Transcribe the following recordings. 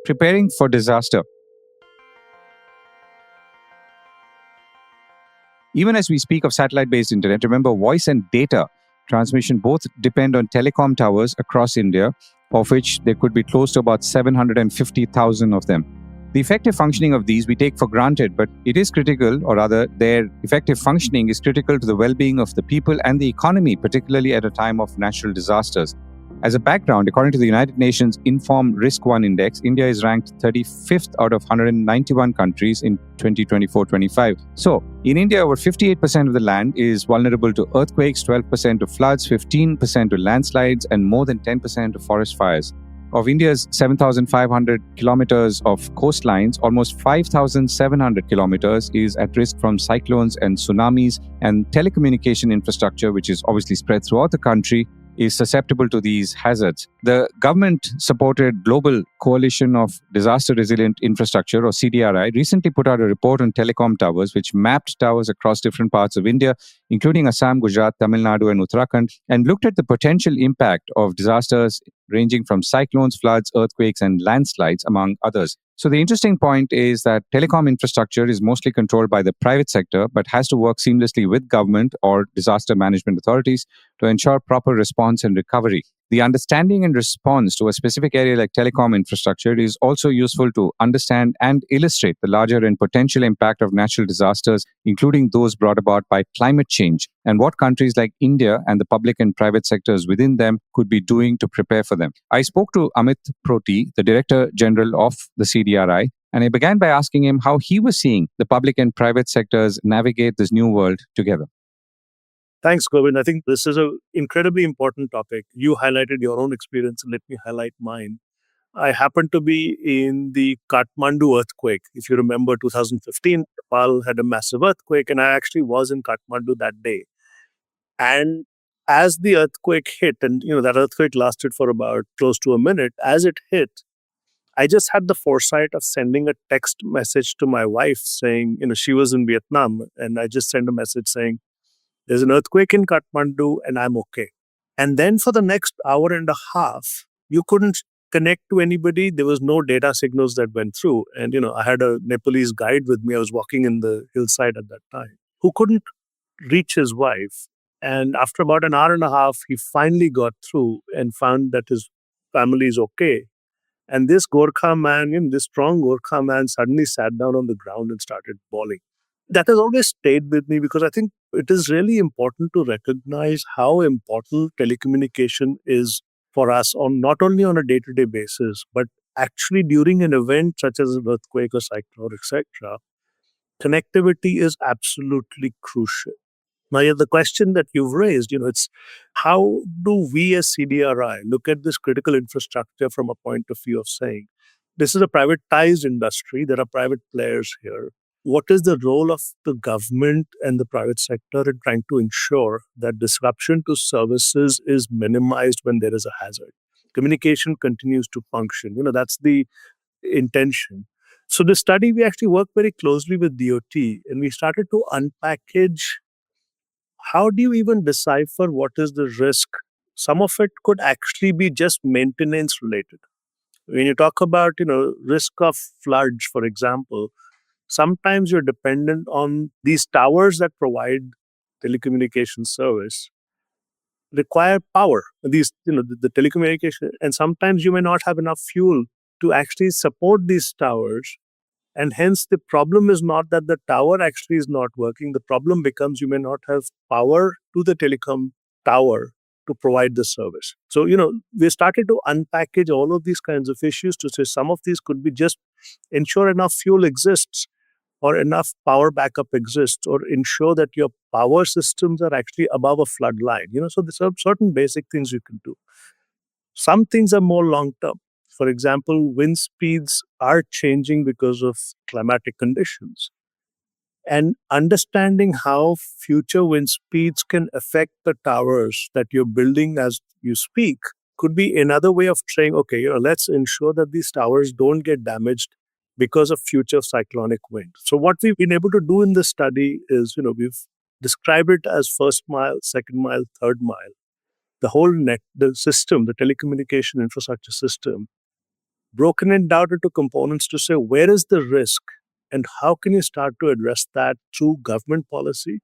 Preparing for disaster. Even as we speak of satellite-based internet, remember voice and data transmission both depend on telecom towers across India, of which there could be close to about 750,000 of them. The effective functioning of these we take for granted, but it is critical, or rather, their effective functioning is critical to the well-being of the people and the economy, particularly at a time of natural disasters. As a background, according to the United Nations Inform Risk 1 Index, India is ranked 35th out of 191 countries in 2024-25. So, in India, over 58% of the land is vulnerable to earthquakes, 12% to floods, 15% to landslides, and more than 10% to forest fires. Of India's 7,500 kilometers of coastlines, almost 5,700 kilometers is at risk from cyclones and tsunamis, and telecommunication infrastructure, which is obviously spread throughout the country, is susceptible to these hazards. The government-supported Global Coalition of Disaster Resilient Infrastructure, or CDRI, recently put out a report on telecom towers, which mapped towers across different parts of India, including Assam, Gujarat, Tamil Nadu, and Uttarakhand, and looked at the potential impact of disasters ranging from cyclones, floods, earthquakes, and landslides, among others. So the interesting point is that telecom infrastructure is mostly controlled by the private sector, but has to work seamlessly with government or disaster management authorities to ensure proper response and recovery. The understanding and response to a specific area like telecom infrastructure is also useful to understand and illustrate the larger and potential impact of natural disasters, including those brought about by climate change, and what countries like India and the public and private sectors within them could be doing to prepare for them. I spoke to Amit Prothi, the Director General of the CDRI, and I began by asking him how he was seeing the public and private sectors navigate this new world together. Thanks, Govind. I think this is an incredibly important topic. You highlighted your own experience, and let me highlight mine. I happened to be in the Kathmandu earthquake. If you remember, 2015, Nepal had a massive earthquake, and I actually was in Kathmandu that day. And as the earthquake hit, and that earthquake lasted for about close to a minute, as it hit, I just had the foresight of sending a text message to my wife saying, she was in Vietnam, and I just sent a message saying, there's an earthquake in Kathmandu and I'm okay. And then for the next hour and a half, you couldn't connect to anybody. There was no data signals that went through. And, I had a Nepalese guide with me. I was walking in the hillside at that time, who couldn't reach his wife. And after about an hour and a half, he finally got through and found that his family is okay. And this Gorkha man, this strong Gorkha man suddenly sat down on the ground and started bawling. That has always stayed with me because I think it is really important to recognize how important telecommunication is for us not only on a day-to-day basis, but actually during an event such as an earthquake or cyclone, etc. Connectivity is absolutely crucial. Now, the question that you've raised, it's how do we as CDRI look at this critical infrastructure from a point of view of saying, this is a privatized industry, there are private players here. What is the role of the government and the private sector in trying to ensure that disruption to services is minimized when there is a hazard? Communication continues to function. That's the intention. So the study, we actually worked very closely with DOT, and we started to unpackage how do you even decipher what is the risk. Some of it could actually be just maintenance related. When you talk about, risk of floods, for example, sometimes you're dependent on these towers that provide telecommunication service require power. These, the telecommunication, and sometimes you may not have enough fuel to actually support these towers. And hence the problem is not that the tower actually is not working. The problem becomes you may not have power to the telecom tower to provide the service. So, we started to unpackage all of these kinds of issues to say some of these could be just ensure enough fuel exists or enough power backup exists, or ensure that your power systems are actually above a flood line. So there's certain basic things you can do. Some things are more long-term. For example, wind speeds are changing because of climatic conditions. And understanding how future wind speeds can affect the towers that you're building as you speak could be another way of saying, okay, let's ensure that these towers don't get damaged because of future cyclonic wind. So what we've been able to do in this study is, we've described it as first mile, second mile, third mile. The whole the system, the telecommunication infrastructure system, broken it down into components to say where is the risk and how can you start to address that through government policy,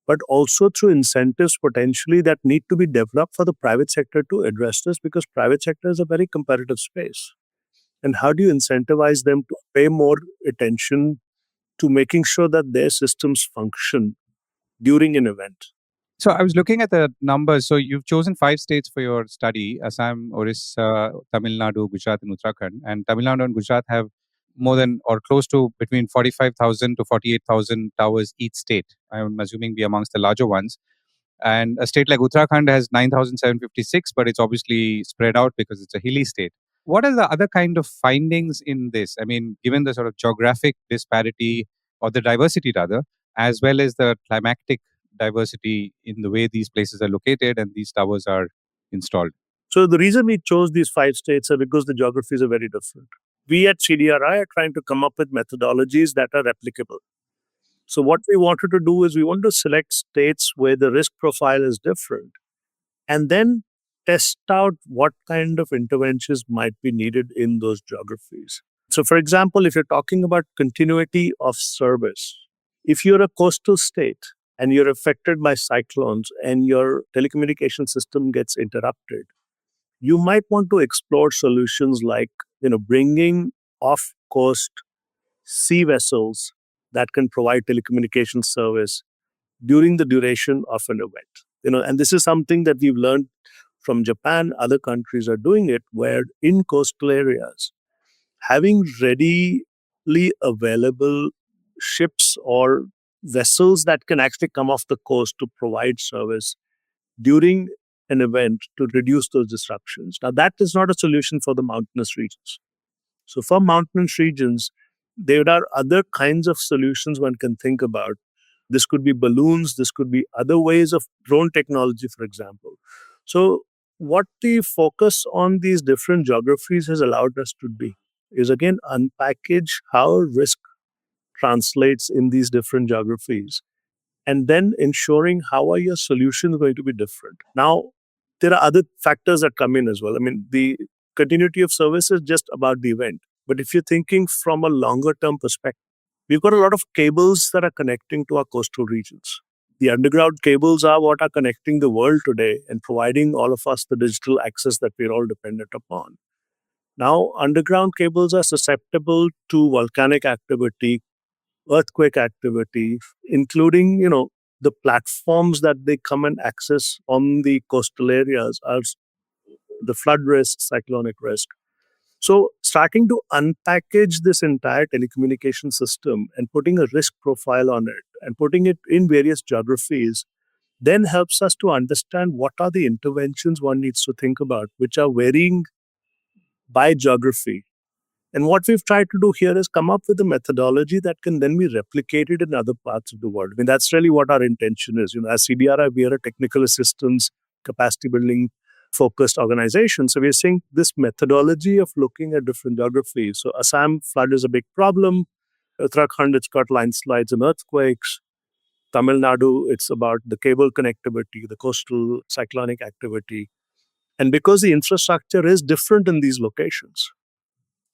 but also through incentives potentially that need to be developed for the private sector to address this, because private sector is a very competitive space. And how do you incentivize them to pay more attention to making sure that their systems function during an event? So I was looking at the numbers. So you've chosen 5 states for your study: Assam, Orissa, Tamil Nadu, Gujarat, and Uttarakhand. And Tamil Nadu and Gujarat have more than or close to between 45,000 to 48,000 towers each state. I'm assuming be amongst the larger ones. And a state like Uttarakhand has 9,756, but it's obviously spread out because it's a hilly state. What are the other kind of findings in this? I mean, given the sort of geographic disparity or the diversity rather, as well as the climatic diversity in the way these places are located and these towers are installed. So the reason we chose these 5 states are because the geographies are very different. We at CDRI are trying to come up with methodologies that are replicable. So what we wanted to do is we want to select states where the risk profile is different and then test out what kind of interventions might be needed in those geographies. So for example, if you're talking about continuity of service, if you're a coastal state and you're affected by cyclones and your telecommunication system gets interrupted, you might want to explore solutions like, bringing off coast sea vessels that can provide telecommunication service during the duration of an event. And this is something that we've learned from Japan. Other countries are doing it, where in coastal areas, having readily available ships or vessels that can actually come off the coast to provide service during an event to reduce those disruptions. Now, that is not a solution for the mountainous regions. So for mountainous regions, there are other kinds of solutions one can think about. This could be balloons, this could be other ways of drone technology, for example. So what the focus on these different geographies has allowed us to do is again unpackage how risk translates in these different geographies, and then ensuring how are your solutions going to be different. Now, there are other factors that come in as well. I mean, the continuity of service is just about the event. But if you're thinking from a longer term perspective, we've got a lot of cables that are connecting to our coastal regions. The underground cables are what are connecting the world today and providing all of us the digital access that we're all dependent upon. Now, underground cables are susceptible to volcanic activity, earthquake activity, including, the platforms that they come and access on the coastal areas are the flood risk, cyclonic risk. So starting to unpackage this entire telecommunication system and putting a risk profile on it and putting it in various geographies then helps us to understand what are the interventions one needs to think about, which are varying by geography. And what we've tried to do here is come up with a methodology that can then be replicated in other parts of the world. I mean, that's really what our intention is. As CDRI, we are a technical assistance, capacity building focused organization. So we're saying this methodology of looking at different geographies. So Assam flood is a big problem. Uttarakhand, it's got landslides and earthquakes. Tamil Nadu, it's about the cable connectivity, the coastal cyclonic activity. And because the infrastructure is different in these locations,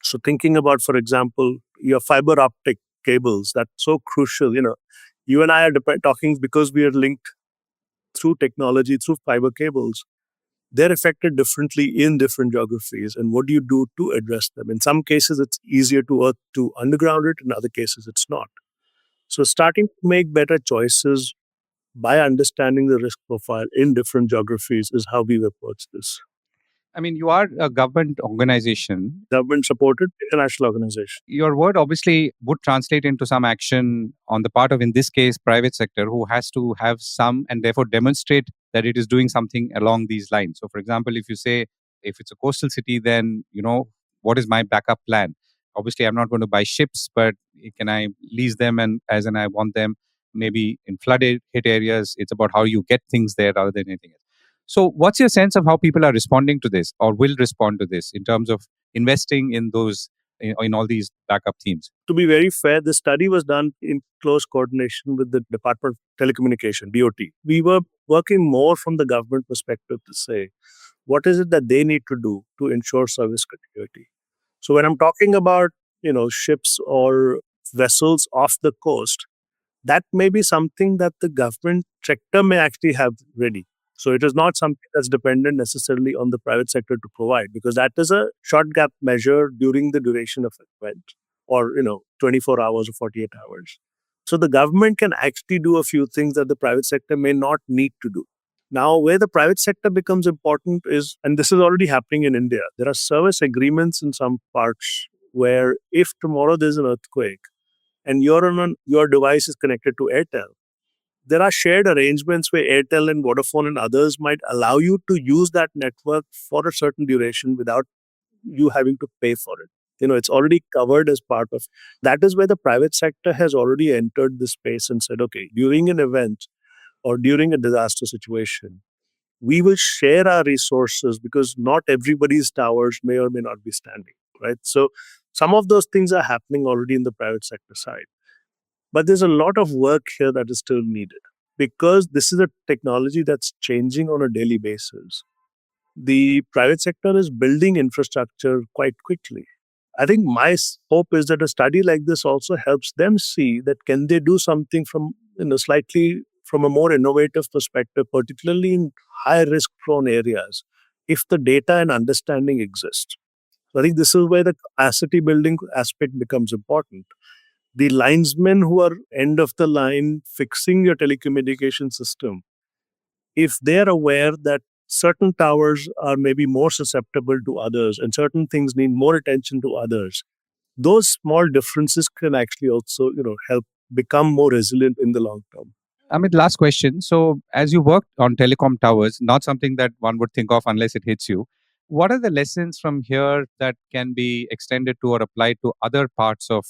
so thinking about, for example, your fiber optic cables, that's so crucial. You and I are talking because we are linked through technology, through fiber cables. They're affected differently in different geographies. And what do you do to address them? In some cases, it's easier to underground it. In other cases, it's not. So starting to make better choices by understanding the risk profile in different geographies is how we've approached this. I mean, you are a government organization. Government supported international organization. Your word obviously would translate into some action on the part of, in this case, private sector, who has to have some and therefore demonstrate that it is doing something along these lines. So, for example, if you say, if it's a coastal city, then, what is my backup plan? Obviously, I'm not going to buy ships, but can I lease them and as and I want them? Maybe in flooded hit areas, it's about how you get things there rather than anything else. So, what's your sense of how people are responding to this or will respond to this in terms of investing in those, in all these backup themes? To be very fair, the study was done in close coordination with the Department of Telecommunication, DOT. We were working more from the government perspective to say, what is it that they need to do to ensure service continuity? So when I'm talking about, ships or vessels off the coast, that may be something that the government sector may actually have ready. So it is not something that's dependent necessarily on the private sector to provide, because that is a short gap measure during the duration of an event, or 24 hours or 48 hours. So the government can actually do a few things that the private sector may not need to do. Now, where the private sector becomes important is, and this is already happening in India, there are service agreements in some parts where if tomorrow there's an earthquake and your device is connected to Airtel, there are shared arrangements where Airtel and Vodafone and others might allow you to use that network for a certain duration without you having to pay for it. It's already covered as part of that. Is where the private sector has already entered the space and said, okay, during an event or during a disaster situation, we will share our resources because not everybody's towers may or may not be standing, right? So some of those things are happening already in the private sector side. But there's a lot of work here that is still needed because this is a technology that's changing on a daily basis. The private sector is building infrastructure quite quickly. I think my hope is that a study like this also helps them see that can they do something from slightly from a more innovative perspective, particularly in high risk prone areas, if the data and understanding exists. So I think this is where the capacity building aspect becomes important. The linesmen who are end of the line fixing your telecommunication system, if they're aware that certain towers are maybe more susceptible to others and certain things need more attention to others, those small differences can actually also help become more resilient in the long term. Amit, last question. So, as you worked on telecom towers, not something that one would think of unless it hits you, what are the lessons from here that can be extended to or applied to other parts of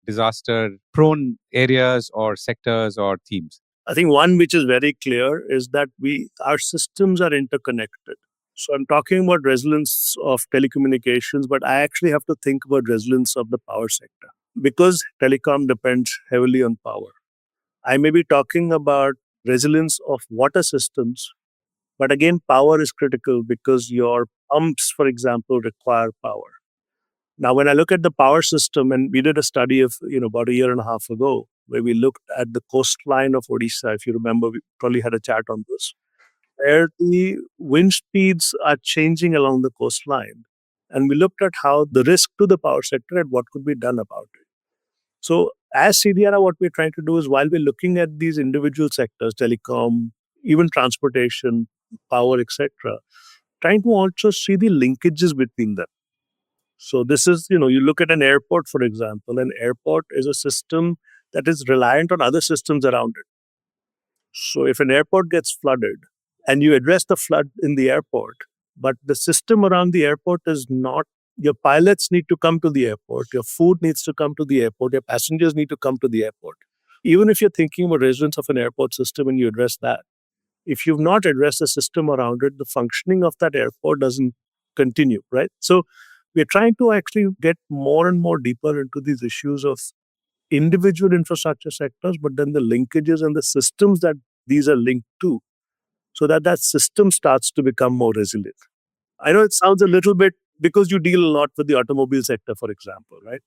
disaster prone areas or sectors or themes? I think one which is very clear is that our systems are interconnected. So I'm talking about resilience of telecommunications, but I actually have to think about resilience of the power sector because telecom depends heavily on power. I may be talking about resilience of water systems, but again, power is critical because your pumps, for example, require power. Now, when I look at the power system, and we did a study of about a year and a half ago, where we looked at the coastline of Odisha. If you remember, we probably had a chat on this, where the wind speeds are changing along the coastline, and we looked at how the risk to the power sector and what could be done about it. So, as CDRI, what we're trying to do is while we're looking at these individual sectors, telecom, even transportation, power, etc., trying to also see the linkages between them. So this is, you look at an airport, for example. An airport is a system that is reliant on other systems around it. So if an airport gets flooded and you address the flood in the airport, but the system around the airport is not, your pilots need to come to the airport, your food needs to come to the airport, your passengers need to come to the airport. Even if you're thinking about resilience of an airport system and you address that, if you've not addressed the system around it, the functioning of that airport doesn't continue, right? So we're trying to actually get more and more deeper into these issues of individual infrastructure sectors, but then the linkages and the systems that these are linked to, so that that system starts to become more resilient. I know it sounds a little bit because you deal a lot with the automobile sector, for example, right?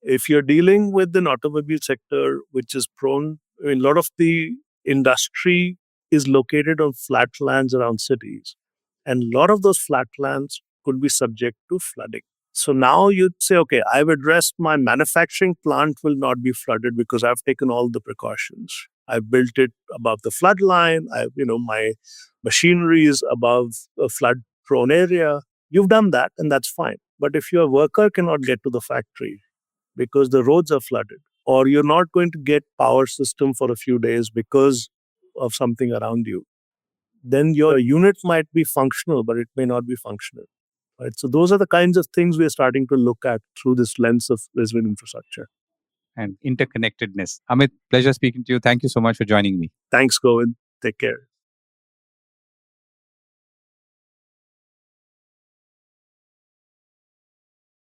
If you're dealing with an automobile sector which is prone, a lot of the industry is located on flat lands around cities, and a lot of those flat lands could be subject to flooding. So now you'd say, okay, I've addressed my manufacturing plant will not be flooded because I've taken all the precautions. I've built it above the flood line. My machinery is above a flood prone area. You've done that, and that's fine. But if your worker cannot get to the factory because the roads are flooded, or you're not going to get power system for a few days because of something around you, then your unit might be functional, but it may not be functional. Right? So those are the kinds of things we're starting to look at through this lens of resilient infrastructure. And interconnectedness. Amit, pleasure speaking to you. Thank you so much for joining me. Thanks, Govind. Take care.